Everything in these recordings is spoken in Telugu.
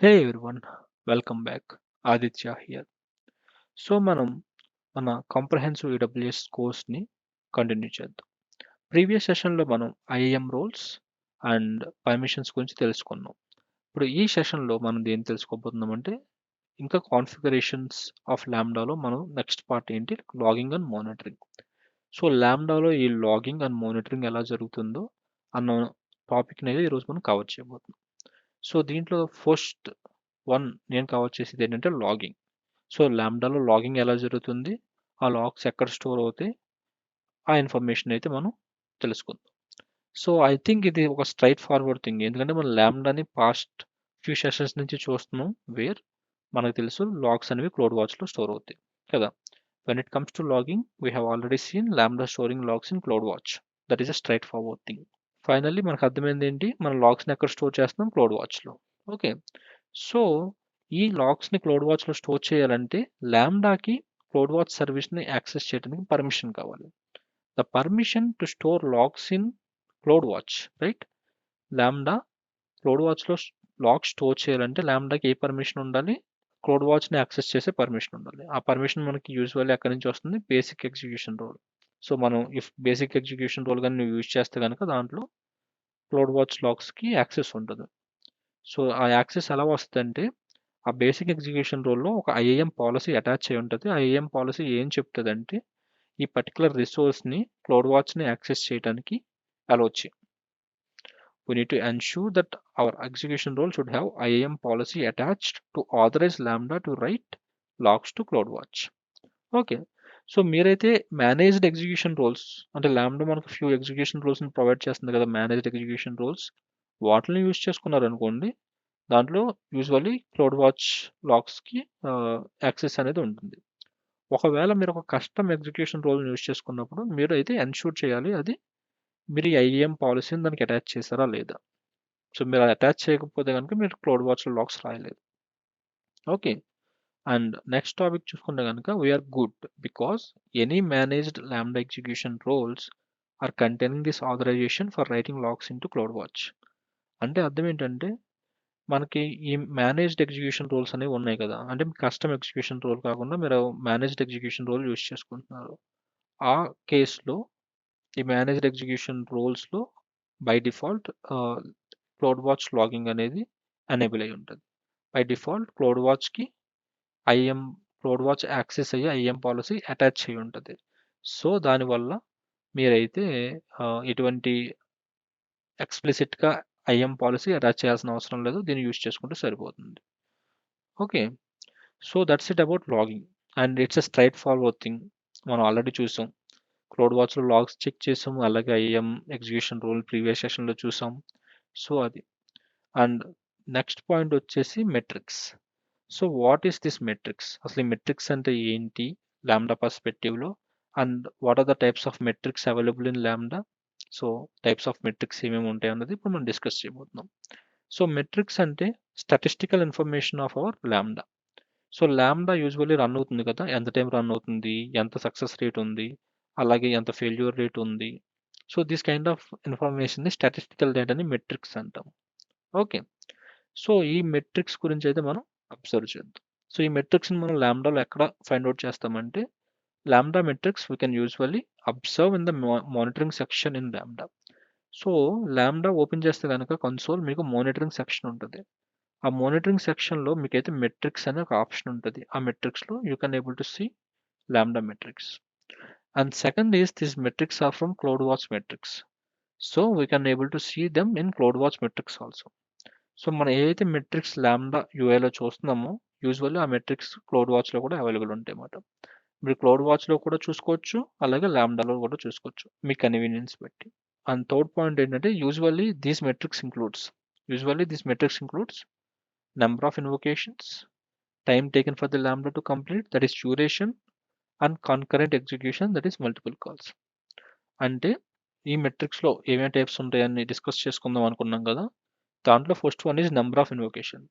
Hey everyone, welcome back. Aditya here. మనం మన కాంప్రహెన్సివ్ AWS కోర్స్ని కంటిన్యూ చేద్దాం. ప్రీవియస్ సెషన్లో మనం IAM రోల్స్ అండ్ పర్మిషన్స్ గురించి తెలుసుకున్నాం. ఇప్పుడు ఈ సెషన్లో మనం దేని తెలుసుకోబోతున్నామంటే ఇంకా కాన్ఫిగరేషన్స్ ఆఫ్ ల్యాండాలో మనం నెక్స్ట్ పార్ట్ ఏంటి లాగింగ్ అండ్ మానిటరింగ్. సో ల్యాండాలో ఈ లాగింగ్ అండ్ మానిటరింగ్ ఎలా జరుగుతుందో అన్న టాపిక్ అనేది ఈరోజు మనం కవర్ చేయబోతున్నాం. సో దీంట్లో ఫస్ట్ వన్ నేను కవర్ చేసేది ఏంటంటే లాగింగ్. సో ల్యాండాలో లాగింగ్ ఎలా జరుగుతుంది, ఆ లాగ్స్ ఎక్కడ స్టోర్ అవుతాయి, ఆ ఇన్ఫర్మేషన్ అయితే మనం తెలుసుకుందాం. సో ఐ థింక్ ఇది ఒక స్ట్రైట్ ఫార్వర్డ్ థింగ్, ఎందుకంటే మనం ల్యాండాని పాస్ట్ ఫ్యూ సెషన్స్ నుంచి చూస్తున్నాం వేర్ మనకు తెలుసు లాగ్స్ అనేవి క్లౌడ్ వాచ్లో స్టోర్ అవుతాయి కదా. When it comes to logging we have already seen Lambda storing logs in cloud watch. That is a straightforward thing. Finally మనకు అర్థమైంది ఏంటి, మన లాగ్స్ని ఎక్కడ స్టోర్ చేస్తున్నాం, క్లౌడ్ వాచ్లో. ఓకే, సో ఈ లాగ్స్ని క్లౌడ్ వాచ్లో స్టోర్ చేయాలంటే ల్యాండాకి క్లౌడ్ వాచ్ సర్వీస్ని యాక్సెస్ చేయడానికి పర్మిషన్ కావాలి. The permission to store logs in cloud watch, right? Lambda cloud వాచ్లో లాగ్ స్టోర్ చేయాలంటే ల్యాండాకి ఏ పర్మిషన్ ఉండాలి, క్లౌడ్ వాచ్ని యాక్సెస్ చేసే పర్మిషన్ ఉండాలి. ఆ పర్మిషన్ మనకి యూజువల్లీ ఎక్కడి నుంచి వస్తుంది, బేసిక్ ఎగ్జిక్యూషన్ రోల్. సో మనం ఇఫ్ బేసిక్ ఎగ్జిక్యూషన్ రోల్ కానీ నువ్వు యూజ్ చేస్తే కనుక దాంట్లో క్లౌడ్ వాచ్ లాగ్స్కి యాక్సెస్ ఉంటుంది. సో ఆ యాక్సెస్ ఎలా వస్తుందంటే ఆ బేసిక్ ఎగ్జిక్యూషన్ రోల్లో ఒక ఐఏఎం పాలసీ అటాచ్ అయి ఉంటుంది. ఆ ఐఏఎం పాలసీ ఏం చెప్తుందంటే ఈ పర్టికులర్ రిసోర్స్ని క్లౌడ్ వాచ్ని యాక్సెస్ చేయడానికి అలో చేయి. We need to ensure that our execution role should have IAM policy attached to authorize Lambda to write logs to CloudWatch. Okay, so మీరైతే మేనేజ్డ్ ఎగ్జిక్యూషన్ రోల్స్ అంటే ల్యాండా మనకు ఫ్యూ ఎగ్జిక్యూషన్ రోల్స్ని ప్రొవైడ్ చేస్తుంది కదా, మేనేజ్డ్ ఎగ్జిక్యూషన్ రోల్స్, వాటిని యూజ్ చేసుకున్నారనుకోండి, దాంట్లో యూజువల్లీ క్లౌడ్ వాచ్ లాగ్స్కి యాక్సెస్ అనేది ఉంటుంది. ఒకవేళ మీరు ఒక కస్టమ్ ఎగ్జిక్యూషన్ రోల్ని యూజ్ చేసుకున్నప్పుడు మీరు అయితే ఎన్షూర్ చేయాలి అది మీరు ఈ ఐఏఎం పాలసీని దానికి అటాచ్ చేశారా లేదా. సో మీరు అది అటాచ్ చేయకపోతే కనుక మీరు క్లౌడ్ వాచ్లో లాగ్స్ రాయలేదు. ఓకే, అండ్ నెక్స్ట్ టాపిక్ చూసుకుంటే కనుక we're good because any managed Lambda execution roles are containing this authorization for writing logs in to CloudWatch. అంటే అర్థం ఏంటంటే మనకి ఈ మేనేజ్డ్ ఎగ్జిక్యూషన్ రోల్స్ అనేవి ఉన్నాయి కదా, అంటే కస్టమ్ ఎగ్జిక్యూషన్ రోల్ కాకుండా మీరు మేనేజ్డ్ ఎగ్జిక్యూషన్ రోల్ యూజ్ చేసుకుంటున్నారు. ఆ కేసులో ఈ మేనేజ్డ్ ఎగ్జిక్యూషన్ రోల్స్లో by default CloudWatch logging అనేది ఎనేబుల్ అయి ఉంటుంది. బై డిఫాల్ట్ క్లౌడ్ వాచ్కి ఐఎం క్లౌడ్ వాచ్ యాక్సెస్ అయ్యే ఐఎం పాలసీ అటాచ్ అయి ఉంటుంది. సో దానివల్ల మీరైతే ఎటువంటి ఎక్స్ప్లిసిట్గా ఐఎం పాలసీ అటాచ్ చేయాల్సిన అవసరం లేదు, దీన్ని యూజ్ చేసుకుంటే సరిపోతుంది. Okay, so that's it about logging and it's a straightforward thing. మనం ఆల్రెడీ చూసాం, క్లౌడ్ వాచ్లో లాగ్స్ చెక్ చేసాం, అలాగే ఐఎం ఎగ్జిక్యూషన్ రూల్ ప్రీవియస్ సెషన్లో చూసాం. సో అది, అండ్ నెక్స్ట్ పాయింట్ వచ్చేసి metrics. So what is this metrics, అసలు ఈ మెట్రిక్స్ అంటే ఏంటి ల్యాండా పర్స్పెక్టివ్లో, and what are the types of metrics available in ల్యాండా. సో టైప్స్ ఆఫ్ మెట్రిక్స్ ఏమేమి ఉంటాయి అన్నది ఇప్పుడు మనం డిస్కస్ చేయబోతున్నాం. సో మెట్రిక్స్ అంటే statistical information of our Lambda. So Lambda usually run అవుతుంది కదా, ఎంత టైం రన్ అవుతుంది, ఎంత సక్సెస్ రేట్ ఉంది, అలాగే ఎంత ఫెయిల్యూర్ రేట్ ఉంది. సో దిస్ కైండ్ ఆఫ్ ఇన్ఫర్మేషన్ని స్టాటిస్టికల్ డేటాని మెట్రిక్స్ అంటాం. ఓకే, సో ఈ మెట్రిక్స్ గురించి అయితే మనం అబ్జర్వ్ చేద్దాం. సో ఈ మెట్రిక్స్ని మనం ల్యాండాలో ఎక్కడ ఫైండ్ అవుట్ చేస్తామంటే lambda metrics we can usually observe in the monitoring section in ల్యాండా. సో ల్యాండా ఓపెన్ చేస్తే కనుక కన్సోల్ మీకు మానిటరింగ్ సెక్షన్ ఉంటుంది. ఆ మానిటరింగ్ సెక్షన్లో మీకైతే మెట్రిక్స్ అనే ఒక ఆప్షన్ ఉంటుంది. ఆ మెట్రిక్స్లో you can able to see Lambda metrics. And second is this metrics are from cloud watch metrics. So we can able to see them in cloud watch metrics also. So మనం ఏదైతే మెట్రిక్స్ ల్యాండా యూఐలో చూస్తున్నామో యూజువల్లీ ఆ మెట్రిక్స్ క్లౌడ్ వాచ్లో కూడా అవైలబుల్ ఉంటాయి అన్నమాట. మీరు క్లౌడ్ వాచ్లో కూడా చూసుకోవచ్చు, అలాగే ల్యాండాలో కూడా చూసుకోవచ్చు మీ కన్వీనియన్స్ బట్టి. అండ్ థర్డ్ పాయింట్ ఏంటంటే usually these metrics includes number of invocations, time taken for the lambda to complete, that is duration, and concurrent execution, that is multiple calls. అంటే ఈ మెట్రిక్స్లో ఏమేమి టైప్స్ ఉంటాయని డిస్కస్ చేసుకుందాం అనుకున్నాం కదా. దాంట్లో first one is number of invocation.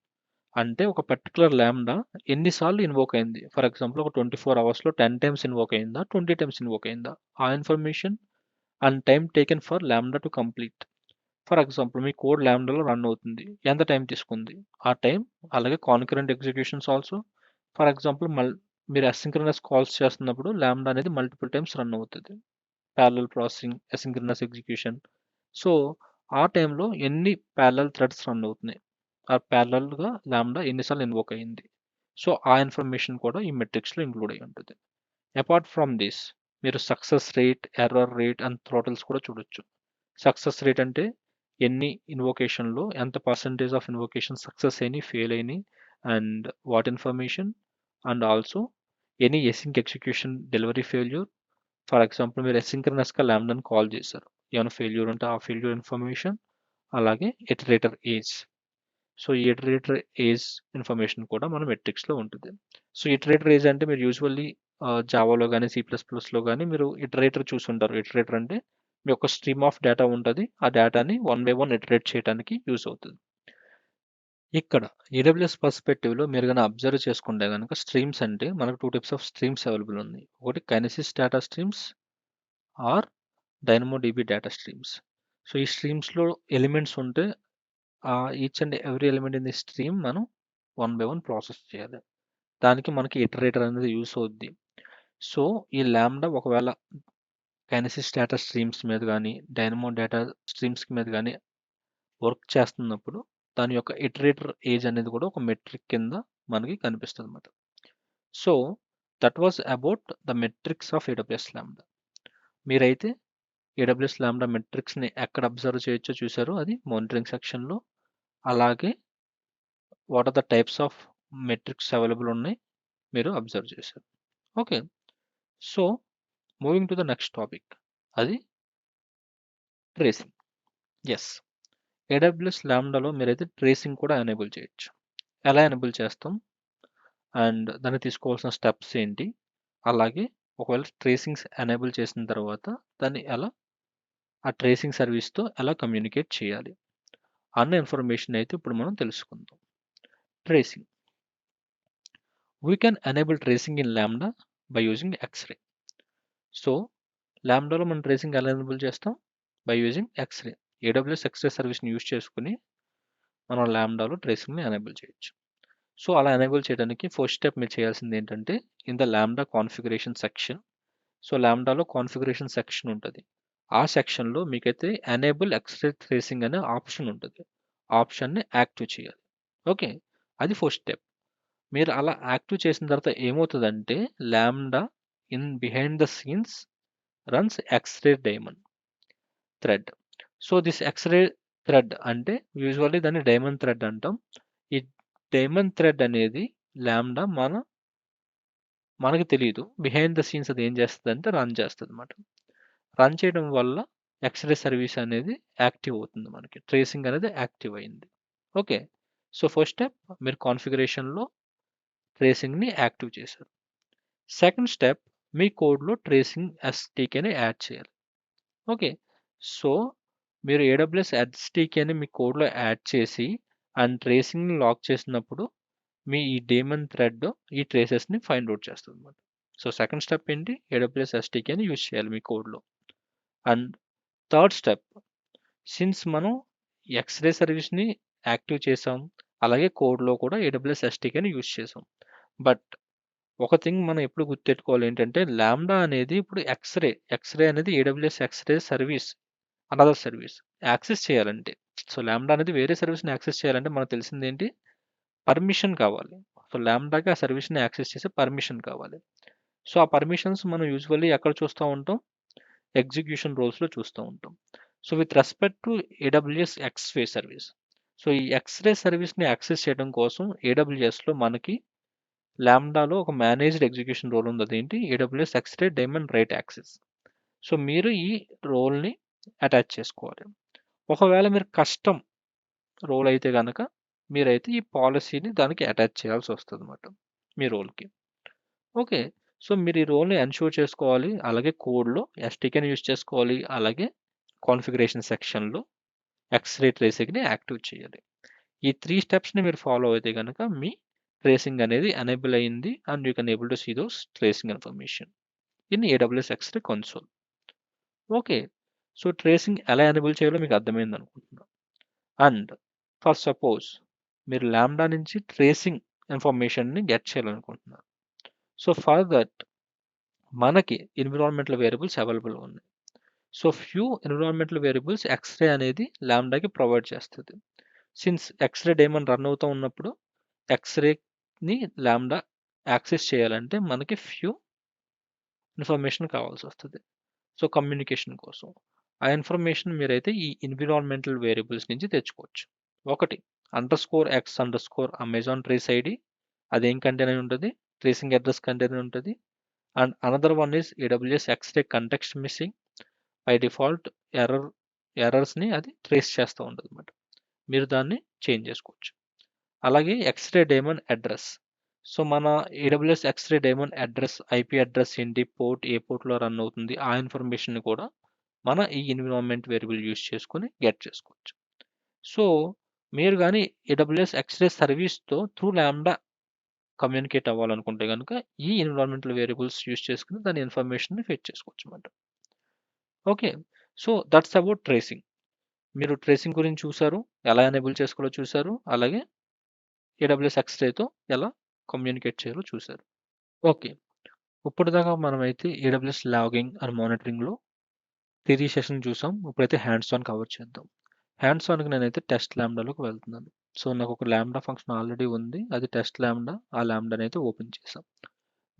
అంటే ఒక పర్టికులర్ ల్యాండా ఎన్నిసార్లు ఇన్వోక్ అయింది. ఫర్ ఎగ్జాంపుల్ ఒక 24 అవర్స్లో 10 టైమ్స్ ఇన్వోక్ అయిందా, 20 టైమ్స్ ఇన్వోక్ అయిందా, ఆ information and time taken for Lambda to complete. For example మీ కోడ్ ల్యాండాలో రన్ అవుతుంది, ఎంత టైం తీసుకుంది, ఆ టైం అలాగే concurrent executions also. For example మీరు అసింక్రనస్ కాల్స్ చేస్తున్నప్పుడు లాంబ్డా అనేది మల్టిపుల్ టైమ్స్ రన్ అవుతుంది. Parallel processing, asynchronous execution. So ఆ టైంలో ఎన్ని ప్యారలల్ థ్రెడ్స్ రన్ అవుతున్నాయి, ఆ ప్యారలల్గా లాంబ్డా ఎన్నిసార్లు ఇన్వోక్ అయింది. సో ఆ ఇన్ఫర్మేషన్ కూడా ఈ మెట్రిక్స్లో ఇంక్లూడ్ అయి ఉంటుంది. అపార్ట్ ఫ్రమ్ దిస్ మీరు success rate, error rate and throttles కూడా చూడొచ్చు. సక్సెస్ రేట్ అంటే ఎన్ని ఇన్వోకేషన్లో ఎంత పర్సంటేజ్ ఆఫ్ ఇన్వోకేషన్ సక్సెస్ అయినాయి, ఫెయిల్ అయినాయి, and what information, and also any async execution delivery failure. For example మీరు ఎసింక్రనస్గా లాంబ్డాని కాల్ చేశారు, ఏమైనా ఫెయిల్యూర్ ఉంటే ఆ ఫెయిల్యూర్ ఇన్ఫర్మేషన్, అలాగే ఇటరేటర్ ఏజ్. సో ఈ ఇటరేటర్ ఏజ్ ఇన్ఫర్మేషన్ కూడా మన మెట్రిక్స్లో ఉంటుంది. సో ఇటరేటర్ ఏజ్ అంటే మీరు యూజువల్లీ జావాలో కానీ C++లో కానీ మీరు ఇటరేటర్ చూసుంటారు. ఇటరేటర్ అంటే మీ ఒక స్ట్రీమ్ ఆఫ్ డేటా ఉంటుంది, ఆ డేటాని 1 బై 1 ఇటరేట్ చేయడానికి యూజ్ అవుతుంది. ఇక్కడ AWS పర్స్పెక్టివ్లో మీరు కనుక అబ్జర్వ్ చేసుకుంటే కనుక స్ట్రీమ్స్ అంటే మనకు 2 టైప్స్ ఆఫ్ స్ట్రీమ్స్ అవైలబుల్ ఉన్నాయి. ఒకటి kinesis data streams or DynamoDB data streams. So ఈ స్ట్రీమ్స్లో ఎలిమెంట్స్ ఉంటే each and every element in the stream మనం 1 బై 1 ప్రాసెస్ చేయాలి. దానికి మనకి ఇటరేటర్ అనేది యూస్ అవుద్ది. సో ఈ లాంబ్డా ఒకవేళ కైనసిస్ డేటా స్ట్రీమ్స్ మీద కానీ డైనమో డేటా స్ట్రీమ్స్ మీద కానీ వర్క్ చేస్తున్నప్పుడు దాని యొక్క ఇటరేటర్ ఏజ్ అనేది కూడా ఒక మెట్రిక్ కింద మనకి కనిపిస్తుంది అన్నమాట. So that was about the metrics of AWS lambda. మీరైతే AWS లాంబ్డా మెట్రిక్స్ని ఎక్కడ అబ్జర్వ్ చేయొచ్చో చూసారు, అది మానిటరింగ్ సెక్షన్లో. అలాగే what are the types of metrics available ఉన్నాయి మీరు అబ్జర్వ్ చేశారు. Okay, so moving to the next topic, అది ట్రేసింగ్. ఎస్, AWS లాంబ్డాలో మీరైతే ట్రేసింగ్ కూడా ఎనేబుల్ చేయొచ్చు. ఎలా ఎనేబుల్ చేస్తాం అండ్ దాన్ని తీసుకోవాల్సిన స్టెప్స్ ఏంటి, అలాగే ఒకవేళ ట్రేసింగ్స్ ఎనేబుల్ చేసిన తర్వాత దాన్ని ఎలా ఆ ట్రేసింగ్ సర్వీస్తో ఎలా కమ్యూనికేట్ చేయాలి అన్న ఇన్ఫర్మేషన్ అయితే ఇప్పుడు మనం తెలుసుకుందాం. Tracing. We can enable tracing in Lambda by using X-ray. So లాంబ్డాలో మనం ట్రేసింగ్ ఎలా ఎనేబుల్ చేస్తాం? By using X-ray. AWS X-ray సర్వీస్ని యూజ్ చేసుకుని మనం లాంబ్డాలో ట్రేసింగ్ని ఎనేబుల్ చేయొచ్చు. సో అలా ఎనేబుల్ చేయడానికి ఫస్ట్ స్టెప్ మీరు చేయాల్సింది ఏంటంటే in the Lambda configuration section. So లాంబ్డాలో కాన్ఫిగరేషన్ సెక్షన్ ఉంటుంది. ఆ సెక్షన్లో మీకైతే ఎనేబుల్ X-ray ట్రేసింగ్ అనే ఆప్షన్ ఉంటుంది. ఆప్షన్ని యాక్టివ్ చేయాలి. ఓకే, అది ఫస్ట్ స్టెప్. మీరు అలా యాక్టివ్ చేసిన తర్వాత ఏమవుతుందంటే lambda in behind the scenes runs X-ray daemon thread. So this X-ray thread అంటే యూజువల్లీ దాన్ని డైమండ్ థ్రెడ్ అంటాం. ఈ డైమండ్ థ్రెడ్ అనేది లాంబ్డా మనకి తెలియదు, బిహైండ్ ద సీన్స్ అది ఏం చేస్తుంది అంటే రన్ చేస్తుంది అనమాట. రన్ చేయడం వల్ల ఎక్స్రే సర్వీస్ అనేది యాక్టివ్ అవుతుంది, మనకి ట్రేసింగ్ అనేది యాక్టివ్ అయింది. ఓకే, సో ఫస్ట్ స్టెప్ మీరు కాన్ఫిగరేషన్లో ట్రేసింగ్ని యాక్టివ్ చేశారు. సెకండ్ స్టెప్ మీ కోడ్లో ట్రేసింగ్ SDKని యాడ్ చేయాలి. ఓకే, సో మీరు AWS SDKని మీ కోడ్లో యాడ్ చేసి అండ్ ట్రేసింగ్ని లాక్ చేసినప్పుడు మీ ఈ డేమన్ థ్రెడ్ ఈ ట్రేసెస్ని ఫైండ్ అవుట్ చేస్తుంది అనమాట. సో సెకండ్ స్టెప్ ఏంటి, AWS SDKని యూజ్ చేయాలి మీ కోడ్లో. అండ్ థర్డ్ స్టెప్, సిన్స్ మనం ఎక్స్రే సర్వీస్ని యాక్టివ్ చేసాం, అలాగే కోడ్లో కూడా AWS SDKని యూజ్ చేసాం. బట్ ఒక థింగ్ మనం ఎప్పుడు గుర్తెట్టుకోవాలి ఏంటంటే లాంబ్డా అనేది ఇప్పుడు ఎక్స్రే అనేది AWS X-ray service, another service access చేయాలంటే. సో లాంబ్డా అనేది వేరే సర్వీస్ని యాక్సెస్ చేయాలంటే మనకు తెలిసింది ఏంటి, పర్మిషన్ కావాలి. సో లాంబ్డాకి ఆ సర్వీస్ని యాక్సెస్ చేసే పర్మిషన్ కావాలి. సో ఆ పర్మిషన్స్ మనం యూజువల్లీ ఎక్కడ చూస్తూ ఉంటాం, ఎగ్జిక్యూషన్ రోల్స్లో చూస్తూ ఉంటాం. So with respect to AWS X-ray service, so ఈ ఎక్స్రే సర్వీస్ని యాక్సెస్ చేయడం కోసం AWSలో మనకి లాంబ్డాలో ఒక మేనేజ్డ్ ఎగ్జిక్యూషన్ రోల్ ఉంది, అదేంటి AWS X-ray daemon write access. So మీరు ఈ రోల్ని అటాచ్ చేసుకోవాలి. ఒకవేళ మీరు కస్టమ్ రోల్ అయితే కనుక మీరైతే ఈ పాలసీని దానికి అటాచ్ చేయాల్సి వస్తుంది అన్నమాట మీ రోల్కి. ఓకే, సో మీరు ఈ రోల్ని ఎన్షూర్ చేసుకోవాలి, అలాగే కోడ్లో SDKని యూజ్ చేసుకోవాలి, అలాగే కాన్ఫిగరేషన్ సెక్షన్లో ఎక్స్రే ట్రేసింగ్ని యాక్టివ్ చేయాలి. ఈ 3 స్టెప్స్ని మీరు ఫాలో అయితే కనుక మీ ట్రేసింగ్ అనేది ఎనేబుల్ అయింది and you can able to see those tracing information in AWS X-ray console. Okay, so tracing ఎలా ఎనేబుల్ చేయాలో మీకు అర్థమైంది అనుకుంటున్నాను. అండ్ ఫర్ సపోజ్ మీరు లాంబ్డా నుంచి ట్రేసింగ్ ఇన్ఫర్మేషన్ని గెట్ చేయాలనుకుంటున్నారు. సో ఫర్ దట్ మనకి ఎన్విరాన్మెంటల్ వేరియబుల్స్ అవైలబుల్ ఉన్నాయి. So few environmental variables X-ray అనేది లాంబ్డాకి ప్రొవైడ్ చేస్తది. సిన్స్ ఎక్స్‌రే డేమన్ రన్ అవుతూ ఉన్నప్పుడు ఎక్స్‌రేని లాంబ్డా యాక్సెస్ చేయాలంటే మనకి ఫ్యూ ఇన్ఫర్మేషన్ కావాల్సొస్తది. సో కమ్యూనికేషన్ కోసం. ఆ ఇన్ఫర్మేషన్ మీరైతే ఈ ఎన్విరాన్మెంటల్ వేరియబుల్స్ నుంచి తెచ్చుకోవచ్చు. ఒకటి _x_అమెజాన్ ట్రేస్ ఐడీ అదేం కంటైన్ అయి ఉంటది? ట్రేసింగ్ అడ్రస్ కంటైన్ అయి ఉంటది. And another one is AWS X-ray context missing. By default ఎర్రర్స్‌ని అది ట్రేస్ చేస్తూ ఉంటదన్నమాట. మీరు దాన్ని చేంజ్ చేసుకోవచ్చు. అలాగే ఎక్స్‌రే డేమన్ అడ్రస్. సో మన AWS X-ray daemon address, IP address ఏంటి, పోర్ట్ ఏ పోర్ట్‌లో రన్ అవుతుంది, ఆ ఇన్ఫర్మేషన్‌ని కూడా మన ఈ ఎన్విరాన్మెంట్ వేరియబుల్ యూజ్ చేసుకొని గెట్ చేసుకోవచ్చు. సో మీరు గాని AWS X-ray సర్వీస్‌తో through lambda communicate అవ్వాలనుకుంటే గనుక ఈ ఎన్విరాన్మెంటల్ వేరియబుల్స్ యూజ్ చేసుకొని దాని ఇన్ఫర్మేషన్‌ని ఫెచ్ చేసుకోవచ్చు అన్నమాట. Okay. So that's about tracing. మీరు ట్రేసింగ్ గురించి చూసారు. ఎలా ఎనేబుల్ చేసుకోవాలో చూసారు. అలాగే ఏడబ్ల్యూఎస్ ఎక్స్‌రేతో ఎలా కమ్యూనికేట్ చేయాలో చూసారు. ఓకే. ఇప్పటిదాకా మనమైతే ఏడబ్ల్యూఎస్ లాగింగ్ అండ్ మానిటరింగ్‌లో థియరీ సెషన్ చూసాం. ఇప్పుడైతే హ్యాండ్స్ ఆన్ కవర్ చేద్దాం. హ్యాండ్స్ ఆన్‌కి నేనైతే టెస్ట్ లాంబ్డాలోకి వెళ్తున్నాను. సో నాకు ఒక లాంబ్డా ఫంక్షన్ ఆల్రెడీ ఉంది. అది టెస్ట్ లాంబ్డా. ఆ లాంబ్డాని అయితే ఓపెన్ చేసాం.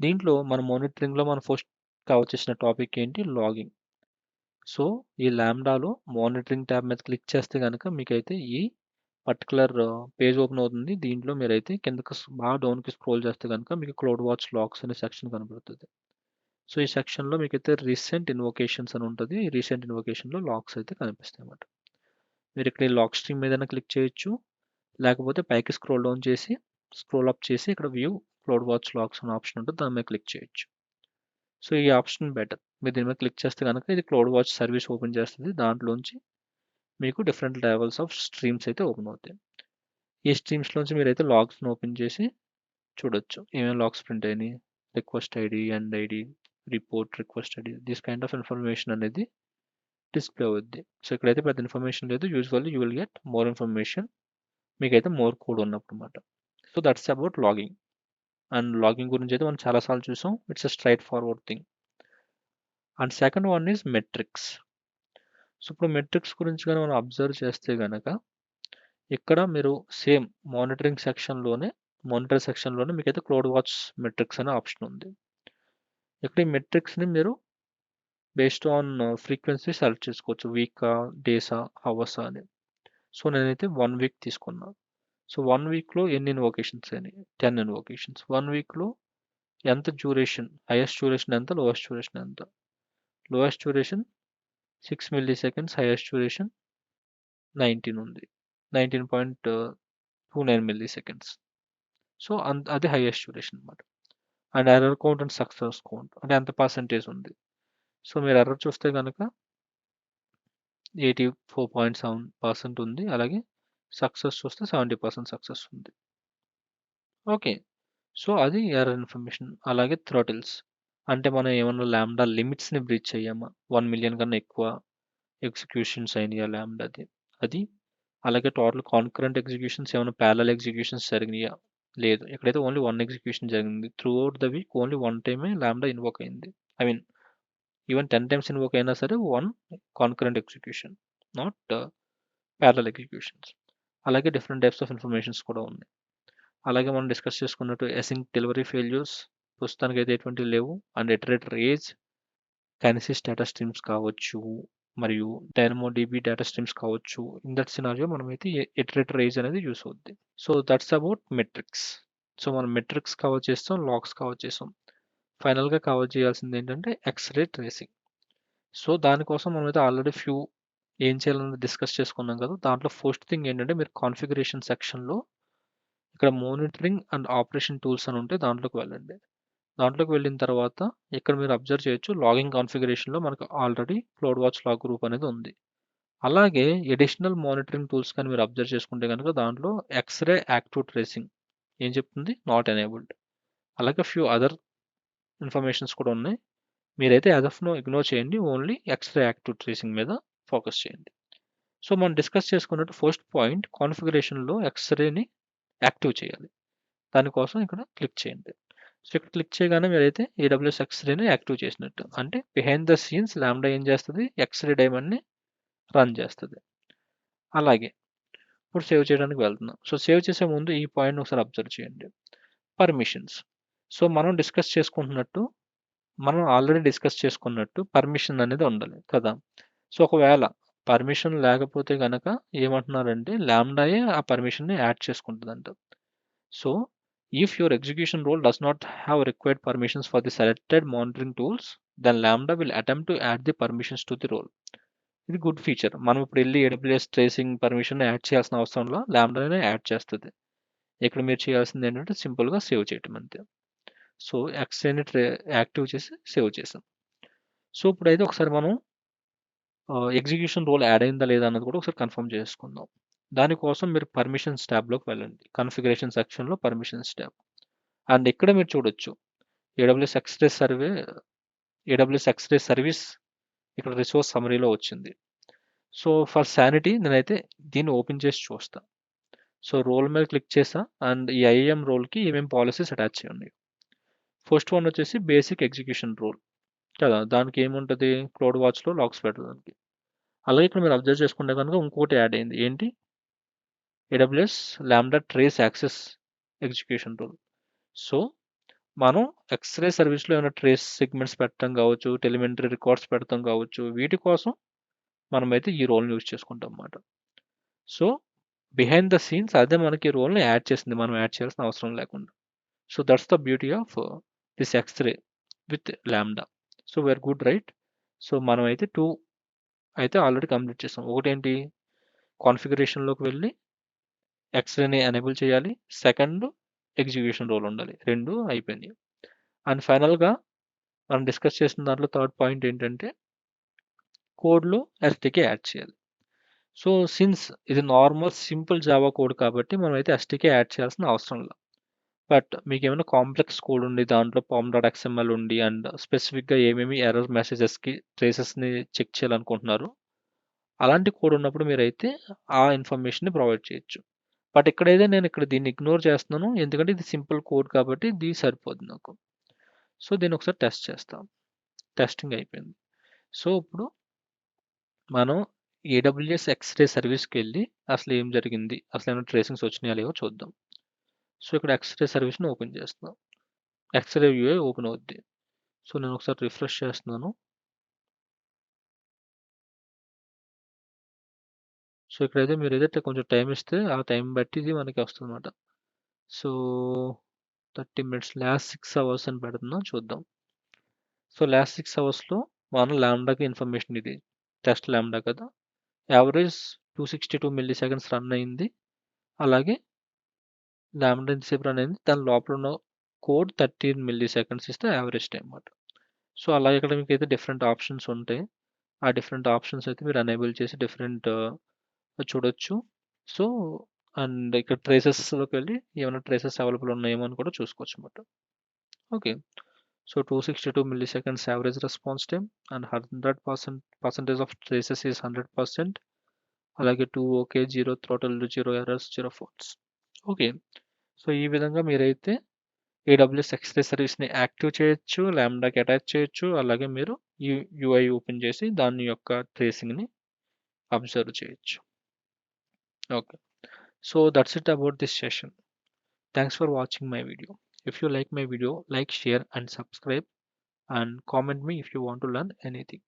దీంట్లో మన మానిటరింగ్‌లో మనం ఫస్ట్ కవర్ చేసిన టాపిక్ ఏంటి? లాగింగ్. సో ఈ లాంబ్డాలో మానిటరింగ్ ట్యాబ్ మీద క్లిక్ చేస్తే గనక మీకైతే ఈ పర్టిక్యులర్ పేజ్ ఓపెన్ అవుతుంది. దీంట్లో మీరైతే కిందకి బాగా డౌన్‌కి స్క్రోల్ చేస్తే గనక మీకు క్లౌడ్ వాచ్ లాగ్స్ అనే సెక్షన్ కనబడుతది. సో ఈ సెక్షన్‌లో మీకైతే రీసెంట్ ఇన్వొకేషన్స్ అని ఉంటది. ఈ రీసెంట్ ఇన్వొకేషన్‌లో లాగ్స్ అయితే కనిపిస్తాయన్నమాట. మీరు ఇక్కడ ఈ లాగ్ స్ట్రీమ్ మీదైనా క్లిక్ చేయొచ్చు. లేకపోతే పైకి స్క్రోల్ డౌన్ చేసి, స్క్రోల్ అప్ చేసి ఇక్కడ వ్యూ క్లౌడ్ వాచ్ లాగ్స్ అనే ఆప్షన్ ఉంటుంది. దాని మీద క్లిక్ చేయొచ్చు. సో ఈ ఆప్షన్ బెటర్. మీరు దీని మీద క్లిక్ చేస్తే గనక ఇది క్లౌడ్ వాచ్ సర్వీస్ ఓపెన్ చేస్తది. దాంట్లోంచి మీకు డిఫరెంట్ లెవెల్స్ ఆఫ్ స్ట్రీమ్స్ అయితే ఓపెన్ అవుతాయి. ఈ స్ట్రీమ్స్‌లోంచి మీరైతే లాగ్స్‌ని ఓపెన్ చేసి చూడొచ్చు. ఏమేం లాగ్స్ ప్రింట్ అయినాయి, request ID, end ID, report request ID this kind of information అనేది డిస్‌ప్లే అవుద్ది. సో ఇక్కడైతే పెద్ద ఇన్ఫర్మేషన్ లేదు. Usually you will get more information మీకైతే మోర్ కోడ్ ఉన్నప్పుడన్నమాట. So that's about logging. And logging గురించి అయితే మనం చాలా సార్లు చూసాం. It's a straightforward thing. And second one is metrics. So ఇప్పుడు మెట్రిక్స్ గురించి గాని మనం అబ్జర్వ్ చేస్తే గనక ఇక్కడ మీరు సేమ్ మానిటరింగ్ సెక్షన్‌లోనే మానిటర్ సెక్షన్‌లోనే మీకైతే క్లౌడ్ వాచ్ మెట్రిక్స్ అనే ఆప్షన్ ఉంది. ఇక్కడ ఈ మెట్రిక్స్‌ని మీరు బేస్డ్ ఆన్ ఫ్రీక్వెన్సీ సెలెక్ట్ చేసుకోవచ్చు. వీకా, డేసా, హవర్సా అని. సో నేనైతే 1 వీక్ తీసుకున్నా. సో 1 వీక్‌లో ఎన్ని ఇన్వొకేషన్స్ అయినాయి? 10 ఇన్వొకేషన్స్. 1 వీక్‌లో ఎంత డ్యూరేషన్? హైయెస్ట్ డ్యూరేషన్ ఎంత? లోయెస్ట్ డ్యూరేషన్ ఎంత? Lowest duration 6 milli seconds. Highest duration 19 ఉంది. 19.29 మిల్లీ సెకండ్స్. సో అది హైయెస్ట్ డ్యూరేషన్ అన్నమాట. And error count and success count అంటే ఎంత పర్సెంటేజ్ ఉంది. సో మీరు ఎర్రర్ చూస్తే గనక 84.7% ఉంది. అలాగే సక్సెస్ చూస్తే 70% సక్సెస్ ఉంది. ఓకే. సో అది ఎర్రర్ ఇన్ఫర్మేషన్. అలాగే థ్రోటిల్స్ అంటే మనం ఏమన్నా లాంబ్డా లిమిట్స్‌ని బ్రీచ్ అయ్యామా? 1 మిలియన్ కన్నా ఎక్కువ ఎగ్జిక్యూషన్స్ అయినాయా లాంబ్డాది అది. అలాగే టోటల్ కాన్కరెంట్ ఎగ్జిక్యూషన్స్ ఏమైనా ప్యారలల్ ఎగ్జిక్యూషన్స్ జరిగినాయా? లేదు. ఇక్కడైతే ఓన్లీ 1 ఎగ్జిక్యూషన్ జరిగింది. Through out the week only 1 టైమే లాంబ్డా ఇన్వోక్ అయింది. I mean even 10 times invoke అయినా సరే 1 concurrent execution. Not parallel executions. అలాగే డిఫరెంట్ టైప్స్ ఆఫ్ ఇన్ఫర్మేషన్స్ కూడా ఉన్నాయి. అలాగే మనం డిస్కస్ చేసుకున్నట్టు అసిన్క్ డెలివరీ ఫెయిల్యూర్స్ ప్రస్తుతానికైతే ఎటువంటివి లేవు. And iterator age, kinesis data streams కావచ్చు, మరియు డైనమోడిబి డేటా స్ట్రీమ్స్ కావచ్చు. ఇన్ దట్ సినారియో మనమైతే ఇటరేటర్ ఏజ్ అనేది యూస్ అవుద్ది. So that's about metrics. So మనం మెట్రిక్స్ కవర్ చేస్తాం, లాగ్స్ కవర్ చేసాం. ఫైనల్‌గా కవర్ చేయాల్సింది ఏంటంటే ఎక్స్‌రే ట్రేసింగ్. సో దానికోసం మనమైతే ఆల్రెడీ ఫ్యూ ఏం చేయాలని డిస్కస్ చేసుకున్నాం కదా! దాంట్లో ఫస్ట్ థింగ్ ఏంటంటే మీరు కాన్ఫిగరేషన్ సెక్షన్‌లో ఇక్కడ మానిటరింగ్ అండ్ ఆపరేషన్ టూల్స్ అని ఉంటే దాంట్లోకి వెళ్ళండి. దాంట్లోకి వెళ్ళిన తర్వాత ఇక్కడ మీరు అబ్జర్వ్ చేయొచ్చు లాగింగ్ కాన్ఫిగరేషన్‌లో మనకు already cloud watch log group అనేది ఉంది. అలాగే అడిషనల్ మానిటరింగ్ టూల్స్ కానీ మీరు అబ్జర్వ్ చేసుకుంటే గనుక దాంట్లో ఎక్స్‌రే యాక్టివ్ ట్రేసింగ్ ఏం చెప్తుంది? Not enabled. అలాగే ఫ్యూ అదర్ ఇన్ఫర్మేషన్స్ కూడా ఉన్నాయి. మీరైతే యాస్ ఆఫ్ నౌ ఇగ్నోర్ చేయండి. ఓన్లీ ఎక్స్‌రే యాక్టివ్ ట్రేసింగ్ మీద ఫోకస్ చేయండి. సో మనం డిస్కస్ చేసుకున్నట్టు ఫస్ట్ పాయింట్ కాన్ఫిగరేషన్‌లో ఎక్స్‌రేని యాక్టివ్ చేయాలి. దానికోసం ఇక్కడ క్లిక్ చేయండి. సో ఇక్కడ క్లిక్ చేయగానే మీరైతే AWS X-Rayని యాక్టివ్ చేసినట్టు. అంటే బిహైండ్ ద సీన్స్ లాంబ్డా ఏం చేస్తుంది, X-Ray డైమండ్ని రన్ చేస్తుంది. అలాగే ఇప్పుడు సేవ్ చేయడానికి వెళ్తున్నాం. సో సేవ్ చేసే ముందు ఈ పాయింట్ ఒకసారి అబ్జర్వ్ చేయండి. పర్మిషన్స్. సో మనం ఆల్రెడీ డిస్కస్ చేసుకున్నట్టు పర్మిషన్ అనేది ఉండాలి కదా. సో ఒకవేళ పర్మిషన్ లేకపోతే గనక ఏమంటున్నారంటే లాంబ్డాయే ఆ పర్మిషన్ని యాడ్ చేసుకుంటుందంట. So if your execution role does not have required permissions for the selected monitoring tools, then Lambda will attempt to add the permissions to the role. ఇది గుడ్ ఫీచర్. మనం ఇప్పుడు వెళ్ళి AWS ట్రేసింగ్ పర్మిషన్ యాడ్ చేయాల్సిన అవసరంలో లాంబ్డానే యాడ్ చేస్తుంది. ఇక్కడ మీరు చేయాల్సింది ఏంటంటే సింపుల్గా సేవ్ చేయటం అంతే. సో ఎక్స్ని యాక్టివ్ చేసి సేవ్ చేసాం. సో ఇప్పుడైతే ఒకసారి మనం ఎగ్జిక్యూషన్ రోల్ యాడ్ అయిందా లేదా అన్నది కూడా ఒకసారి కన్ఫర్మ్ చేసుకుందాం. దానికోసం మీరు పర్మిషన్స్ ట్యాబ్లోకి వెళ్ళండి. కాన్ఫిగరేషన్ సెక్షన్లో పర్మిషన్స్ ట్యాబ్. అండ్ ఇక్కడ మీరు చూడొచ్చు AWS X-Ray సర్వీస్ ఇక్కడ రిసోర్స్ సమరీలో వచ్చింది. సో ఫర్ శానిటీ నేనైతే దీన్ని ఓపెన్ చేసి చూస్తా. సో రోల్ మీద క్లిక్ చేసా అండ్ ఈ IAM రోల్కి ఏమేమి పాలసీస్ అటాచ్ చేయండి. ఫస్ట్ వన్ వచ్చేసి బేసిక్ ఎగ్జిక్యూషన్ రోల్ కదా, దానికి ఏముంటుంది, క్లౌడ్ వాచ్లో లాగ్స్ పెట్టడానికి. అలాగే ఇక్కడ మీరు అబ్జర్వ్ చేసుకుంటే కనుక ఇంకోటి యాడ్ అయింది. ఏంటి, AWS Lambda trace access execution rule. So మనం X-Ray సర్వీస్లో ఏమైనా ట్రేస్ సెగ్మెంట్స్ పెట్టడం కావచ్చు, టెలిమెంటరీ రికార్డ్స్ పెట్టడం కావచ్చు, వీటి కోసం మనమైతే ఈ రోల్ని యూజ్ చేసుకుంటాం అన్నమాట. సో బిహైండ్ ద సీన్స్ అదే మనకి ఈ రోల్ని యాడ్ చేసింది, మనం యాడ్ చేయాల్సిన అవసరం లేకుండా. So that's the beauty of this X-Ray with Lambda. So we are good right. So మనం అయితే 2 అయితే ఆల్రెడీ కంప్లీట్ చేసాం. ఒకటేంటి, కాన్ఫిగరేషన్లోకి వెళ్ళి X-Rayని ఎనేబుల్ చేయాలి, సెకండ్ ఎగ్జిక్యూషన్ రోల్ ఉండాలి, 2 అయిపోయినాయి. అండ్ ఫైనల్గా మనం డిస్కస్ చేసిన దాంట్లో థర్డ్ పాయింట్ ఏంటంటే కోడ్లో SDK యాడ్ చేయాలి. సో సిన్స్ ఇది నార్మల్ సింపుల్ జావా కోడ్ కాబట్టి మనం అయితే SDK యాడ్ చేయాల్సిన అవసరం లేదు. బట్ మీకు ఏమైనా కాంప్లెక్స్ కోడ్ ఉండి దాంట్లో pom.xml ఉండి అండ్ స్పెసిఫిక్గా ఏమేమి ఎర్రర్ మెసేజెస్కి ట్రేసెస్ని చెక్ చేయాలనుకుంటున్నారు, అలాంటి కోడ్ ఉన్నప్పుడు మీరైతే ఆ ఇన్ఫర్మేషన్ని ప్రొవైడ్ చేయొచ్చు. బట్ ఇక్కడైతే నేను దీన్ని ఇగ్నోర్ చేస్తున్నాను, ఎందుకంటే ఇది సింపుల్ కోడ్ కాబట్టి ఇది సరిపోద్ది నాకు. సో దీన్ని ఒకసారి టెస్ట్ చేస్తాం. టెస్టింగ్ అయిపోయింది. సో ఇప్పుడు మనం AWS X-Ray సర్వీస్కి వెళ్ళి అసలు ఏం జరిగింది, అసలు ఏమైనా ట్రేసింగ్స్ వచ్చినాయా లేవో చూద్దాం. సో ఇక్కడ X-Ray సర్వీస్ని ఓపెన్ చేస్తున్నాం. X-Ray వ్యూ ఓపెన్ అవుద్ది. సో నేను ఒకసారి రిఫ్రెష్ చేస్తున్నాను. సో ఇక్కడైతే మీరు ఏదైతే కొంచెం టైం ఇస్తే ఆ టైం బట్టి ఇది మనకి వస్తుంది అనమాట. సో 30 మినిట్స్, లాస్ట్ 6 అవర్స్ అని పెడుతున్నాం, చూద్దాం. సో లాస్ట్ 6 అవర్స్లో మనం లాంబ్డాకి ఇన్ఫర్మేషన్, ఇది టెస్ట్ లాంబ్డా కదా, యావరేజ్ 262 మిల్లీ సెకండ్స్ రన్ అయింది. అలాగే లాంబ్డా ఎంతసేపు రన్ అయింది, దాని లోపల ఉన్న కోడ్ 13 మిల్లీ సెకండ్స్ ఇస్తే యావరేజ్ టైం అన్నమాట. సో అలాగే ఇక్కడ మీకు అయితే డిఫరెంట్ ఆప్షన్స్ ఉంటాయి. ఆ డిఫరెంట్ ఆప్షన్స్ అయితే మీరు ఎనేబుల్ చేసి డిఫరెంట్ చూడొచ్చు. సో అండ్ ఇక్కడ ట్రేసెస్లోకి వెళ్ళి ఏమైనా ట్రేసెస్ అవైలబుల్ ఉన్నాయేమో అని కూడా చూసుకోవచ్చు అన్నమాట. Okay. So 262 milli seconds average response time and 100% of traces is 100%. అలాగే 2 okay, 0 throttle, 0 errors, 0 faults. Okay. So ఈ విధంగా మీరైతే AWS X-Ray సర్వీస్ని యాక్టివ్ చేయొచ్చు, లాంబ్డాకి అటాచ్ చేయొచ్చు, అలాగే మీరు ఈ UI ఓపెన్ చేసి దాని యొక్క ట్రేసింగ్ని అబ్జర్వ్ చేయొచ్చు. Okay. So that's it about this session. Thanks for watching my video. If you like my video, like, share and subscribe and comment me if you want to learn anything.